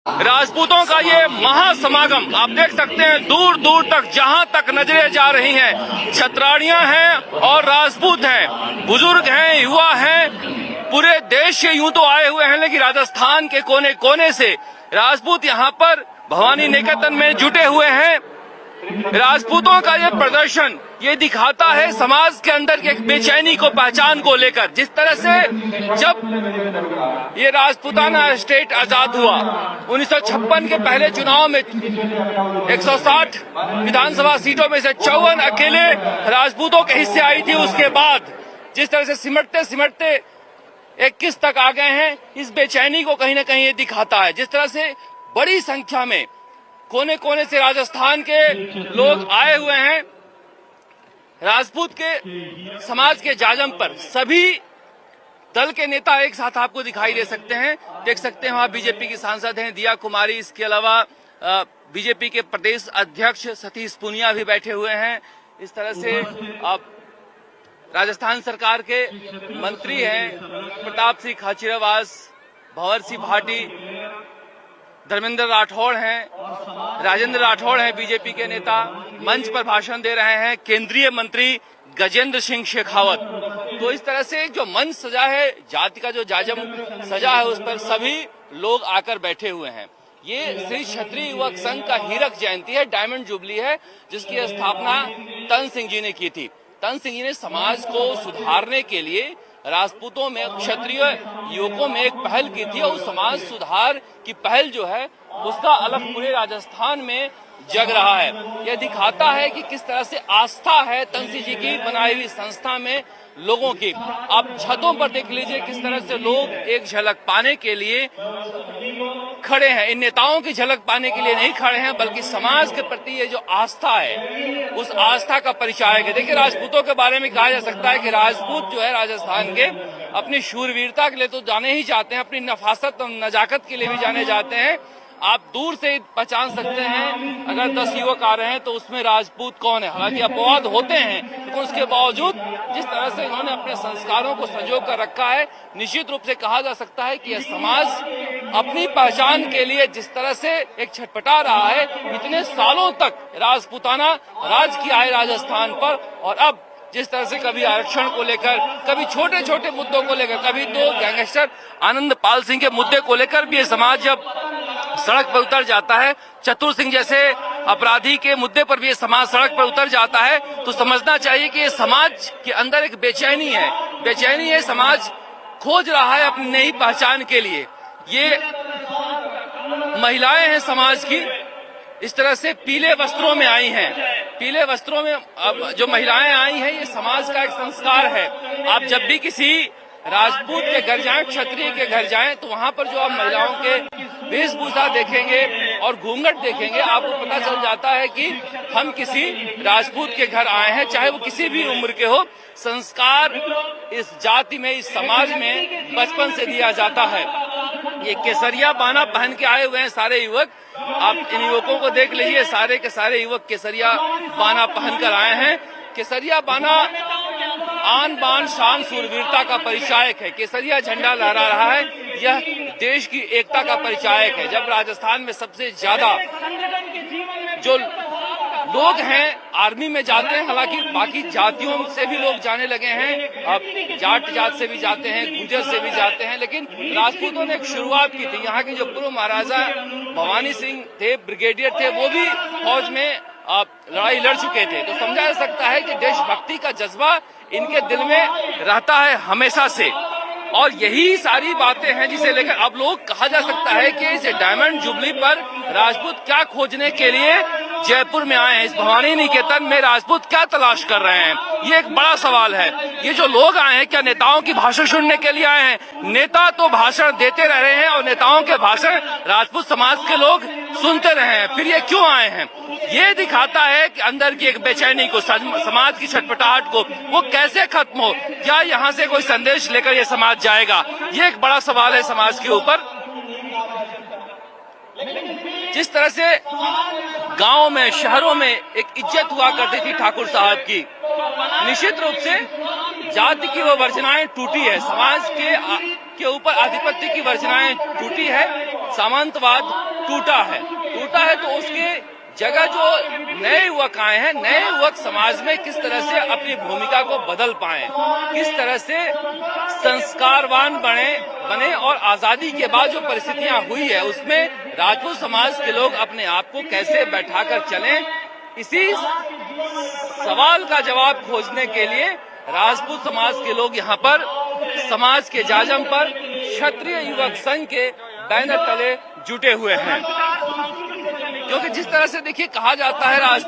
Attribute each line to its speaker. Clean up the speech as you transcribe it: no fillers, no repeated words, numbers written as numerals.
Speaker 1: राजपूतों का ये महासमागम आप देख सकते हैं, दूर दूर तक जहां तक नजरें जा रही हैं, छतराड़ियां हैं और राजपूत हैं, बुजुर्ग हैं, युवा हैं, पूरे देश से यूं तो आए हुए हैं, लेकिन राजस्थान के कोने कोने से राजपूत यहां पर भवानी निकेतन में जुटे हुए हैं। राजपूतों का ये प्रदर्शन ये दिखाता है समाज के अंदर की एक बेचैनी को, पहचान को लेकर। जिस तरह से जब ये राजपूताना स्टेट आजाद हुआ 1956 के पहले चुनाव में 160 विधानसभा सीटों में से 54 अकेले राजपूतों के हिस्से आई थी। उसके बाद जिस तरह से सिमटते सिमटते 21 तक आ गए हैं, इस बेचैनी को कहीं न कहीं ये दिखाता है। जिस तरह से बड़ी संख्या में कोने कोने से राजस्थान के लोग आए हुए हैं, राजपूत के समाज के जाजम पर सभी दल के नेता एक साथ आपको दिखाई दे सकते हैं। देख सकते हैं वहां बीजेपी की सांसद हैं दिया कुमारी, इसके अलावा बीजेपी के प्रदेश अध्यक्ष सतीश पूनिया भी बैठे हुए हैं। इस तरह से आप राजस्थान सरकार के मंत्री हैं प्रताप सिंह खाचरियावास, भंवर सिंह भाटी, धर्मेंद्र राठौड़ हैं, राजेंद्र राठौड़ हैं बीजेपी के नेता, मंच पर भाषण दे रहे हैं केंद्रीय मंत्री गजेंद्र सिंह शेखावत। तो इस तरह से जो मंच सजा है, जाति का जो जाजम सजा है, उस पर सभी लोग आकर बैठे हुए हैं। ये श्री क्षत्रिय युवक संघ का हीरक जयंती है, डायमंड जुबली है, जिसकी स्थापना तन सिंह जी ने की थी। तन सिंह जी ने समाज को सुधारने के लिए राजपूतों में, क्षत्रिय युवकों में एक पहल की थी, और समाज सुधार की पहल जो है उसका अलग पूरे राजस्थान में जग रहा है। यह दिखाता है कि किस तरह से आस्था है तन सिंह जी की बनाई हुई संस्था में लोगों की। आप छतों पर देख लीजिए किस तरह से लोग एक झलक पाने के लिए खड़े हैं। इन नेताओं की झलक पाने के लिए नहीं खड़े हैं, बल्कि समाज के प्रति ये जो आस्था है, उस आस्था का परिचायक है। देखिए, राजपूतों के बारे में कहा जा सकता है कि राजपूत जो है राजस्थान के अपनी शूरवीरता के लिए तो जाने ही जाते हैं, अपनी नफासत और नजाकत के लिए भी जाने जाते हैं। आप दूर से पहचान सकते हैं, अगर 10 युवक आ रहे हैं तो उसमें राजपूत कौन है। हालांकि अपवाद होते हैं, लेकिन उसके बावजूद जिस तरह से इन्होंने अपने संस्कारों को संजो कर रखा है, निश्चित रूप से कहा जा सकता है कि यह समाज अपनी पहचान के लिए जिस तरह से एक छटपटा रहा है, इतने सालों तक राजपूताना राज किया है राजस्थान पर, और अब जिस तरह से कभी आरक्षण को लेकर, कभी छोटे छोटे मुद्दों को लेकर, कभी तो गैंगस्टर आनंद पाल सिंह के मुद्दे को लेकर भी ये समाज जब सड़क पर उतर जाता है, चतुर सिंह जैसे अपराधी के मुद्दे पर भी ये समाज सड़क पर उतर जाता है, तो समझना चाहिए कि ये समाज के अंदर एक बेचैनी है। बेचैनी है, समाज खोज रहा है अपनी नई पहचान के लिए। ये महिलाएं हैं समाज की, इस तरह से पीले वस्त्रों में आई हैं। पीले वस्त्रों में जो महिलाएं आई हैं, ये समाज का एक संस्कार है। आप जब भी किसी राजपूत के घर जाएं, क्षत्रिय के घर जाएं, तो वहां पर जो आप महिलाओं के वेशभूषा देखेंगे और घूंघट देखेंगे, आपको पता चल जाता है कि हम किसी राजपूत के घर आए हैं, चाहे वो किसी भी उम्र के हो। संस्कार इस जाति में, इस समाज में बचपन से दिया जाता है। ये केसरिया बाना पहन के आए हुए हैं सारे युवक। आप इन युवकों को देख लीजिए, सारे के सारे युवक केसरिया बाना पहनकर आए हैं। केसरिया बाना आन बान शान सूरवीरता का परिचायक है। केसरिया झंडा लहरा रहा है, यह देश की एकता का परिचायक है। जब राजस्थान में सबसे ज्यादा जो लोग हैं आर्मी में जाते हैं, हालांकि बाकी जातियों से भी लोग जाने लगे हैं, अब जाट जात से भी जाते हैं, गुर्जर से भी जाते हैं, लेकिन राजपूतों ने एक शुरुआत की थी। यहाँ के जो पूर्व महाराजा भवानी सिंह थे, ब्रिगेडियर थे, वो भी फौज में लड़ाई लड़ चुके थे। तो समझा जा सकता है कि देशभक्ति का जज्बा इनके दिल में रहता है हमेशा से, और यही सारी बातें हैं जिसे लेकर अब लोग कहा जा सकता है कि इस डायमंड जुबली पर राजपूत क्या खोजने के लिए जयपुर में आए हैं। इस भवानी निकेतन में राजपूत क्या तलाश कर रहे हैं, ये एक बड़ा सवाल है। ये जो लोग आए हैं, क्या नेताओं की भाषण सुनने के लिए आए हैं? नेता तो भाषण देते रह रहे हैं और नेताओं के भाषण राजपूत समाज के लोग सुनते रहे हैं, फिर ये क्यों आए हैं? ये दिखाता है कि अंदर की एक बेचैनी को, समाज की छटपटाहट को, वो कैसे खत्म हो। क्या यहाँ से कोई संदेश लेकर ये समाज जाएगा? ये एक बड़ा सवाल है समाज के ऊपर। जिस तरह से गांव में, शहरों में एक इज्जत हुआ करती थी ठाकुर साहब की, निश्चित रूप से जाति की वो वर्चनाएं टूटी है, समाज के ऊपर आधिपत्य की वर्चनाएं टूटी है, सामंतवाद टूटा है तो उसके जगह जो नए युवक आए हैं, नए युवक समाज में किस तरह से अपनी भूमिका को बदल पाएं, किस तरह से संस्कारवान बने और आजादी के बाद जो परिस्थितियां हुई है उसमें राजपूत समाज के लोग अपने आप को कैसे बैठाकर चलें, इसी सवाल का जवाब खोजने के लिए राजपूत समाज के लोग यहाँ पर समाज के जाजम पर क्षत्रिय युवक संघ के बैनर तले जुटे हुए हैं। क्योंकि जिस तरह से देखिए कहा जाता है